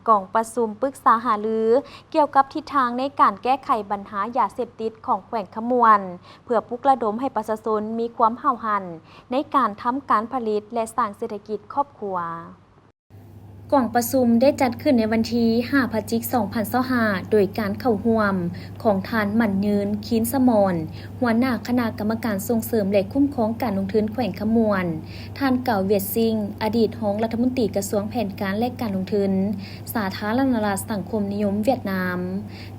กองประชุมปรึกษาหารือเกี่ยวกับทิศทางในการแก้ไขปัญหายาเสพติดของแขวงขมวนเพื่อปลุกระดมให้ประชาชนมีความเห่าหันในการทำการผลิตและสร้างเศรษฐกิจครอบครัวกองประชุมได้จัดขึ้นในวันที่5 พฤศจิกายน 2025โดยการเข้าร่วมของท่านหมั่นยืนคีนสมรหัวหน้าคณะกรรมการส่งเสริมและคุ้มครองการลงทุนแขวงขมวนท่านเก่าเวียดซิงอดีตรองรัฐมนตรีกระทรวงแผนการและการลงทุนสาธารณรัฐสังคมนิยมเวียดนาม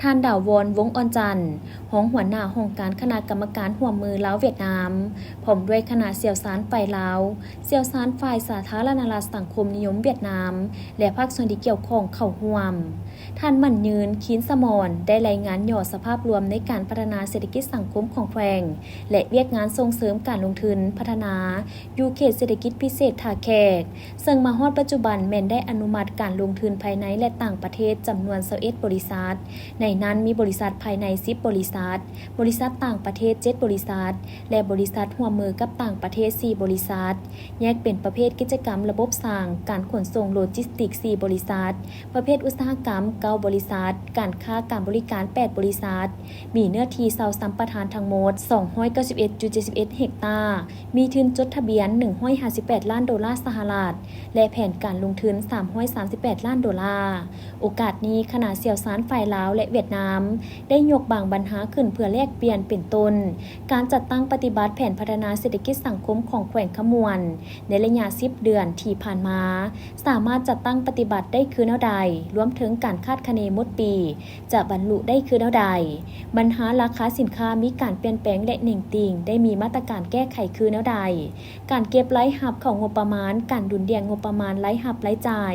ท่านดาวอนวงอ่อนจันทร์รองหัวหน้าองค์การคณะกรรมการร่วมมือลาวเวียดนามพร้อมด้วยคณะเสี่ยวสารฝ่ายลาวเสี่ยวสารฝ่ายสาธารณรัฐสังคมนิยมเวียดนามและภาคส่วนที่เกี่ยวข้องเข้าร่วมท่านหมั่นยืนคีนสมรได้รายงานย่อสภาพรวมในการพัฒนาเศรษฐกิจสังคมของแขวงและเวียกงานส่งเสริมการลงทุนพัฒนาอยู่เขตเศรษฐกิจพิเศษท่าแขกซึ่งมาฮอดปัจจุบันแม่นได้อนุมัติการลงทุนภายในและต่างประเทศจำนวน21บริษัทในนั้นมีบริษัทภายใน10บริษัทบริษัทต่างประเทศ7บริษัทและบริษัทร่วมมือกับต่างประเทศ4บริษัทแยกเป็นประเภทกิจกรรมระบบสร้างการขนส่งโลจิสติกส์4บริษัทประเภทอุตสาหกรรม9บริษัทการค้าการบริการ8บริษัทมีเนื้อที่เซาสัมปทานทั้งหมด 291.71 เฮกตาร์มีทุนจดทะเบียน158 ล้านดอลลาร์สหรัฐและแผนการลงทุน338 ล้านดอลลาร์โอกาสนี้คณะเสี่ยวสารฝ่ายลาวและเวียดนามได้ยกบางปัญหาขึ้นเพื่อแลกเปลี่ยนเป็นต้นการจัดตั้งปฏิบัติแผนพัฒนาเศรษฐกิจสังคมของแขวงขมวนในระยะ10เดือนที่ผ่านมาสามารถจัดตั้งปฏิบัติได้คือแนวใดรวมถึงการคาดคะเนหมดปีจะบรรลุได้คือแนวใดปัญหาราคาสินค้ามีการเปลี่ยนแปลงและหนิ่งติ่งได้มีมาตรการแก้ไขคือแนวใดการเก็บรายรับของงบประมาณการดุลเดี่ยงงบประมาณรายรับรายจ่าย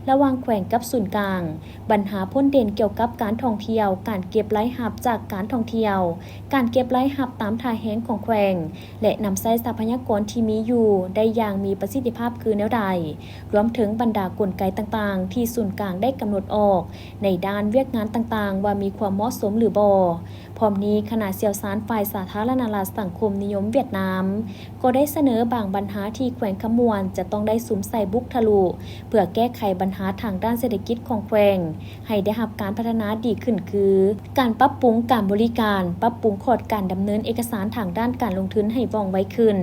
ระหว่างแขวงกับศูนย์กลางปัญหาพ้นเด่นเกี่ยวกับการท่องเที่ยวการเก็บรายรับจากการท่องเที่ยวการเก็บรายรับตามท่าแห้งของแขวงและนำใช้ทรัพยากรที่มีอยู่ได้อย่างมีประสิทธิภาพคือแนวใดรวมถึงบรรดากลไกต่างๆที่ศูนย์กลางได้กำหนดออกในด้านเวียกงานต่างๆว่ามีความเหมาะสมหรือบ่พร้อมนี้คณะเสี่ยวสารฝ่ายสาธารณรัฐสังคมนิยมเวียดนามก็ได้เสนอบางปัญหาที่แขวงขมวนจะต้องได้สุมใส่บุกทะลุเพื่อแก้ไขปัญหาทางด้านเศรษฐกิจของแขวงให้ได้รับการพัฒนาดีขึ้นคือการปรับปรุงการบริการปรับปรุงขอดการดำเนินเอกสารทางด้านการลงทุนให้ว่องไวขึ้น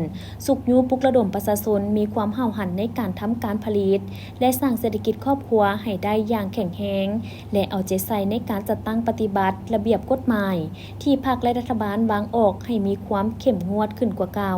สุกยูปลุกระดมประชาชนมีความเห่าหันในการทำการผลิตและสร้างเศรษฐกิจครอบครัวให้ได้อย่างแข็งแรงและเอาใจใส่ในการจัดตั้งปฏิบัติระเบียบกฎหมายที่ภาคและรัฐบาลวางออกให้มีความเข้มงวดขึ้นกว่าเก่า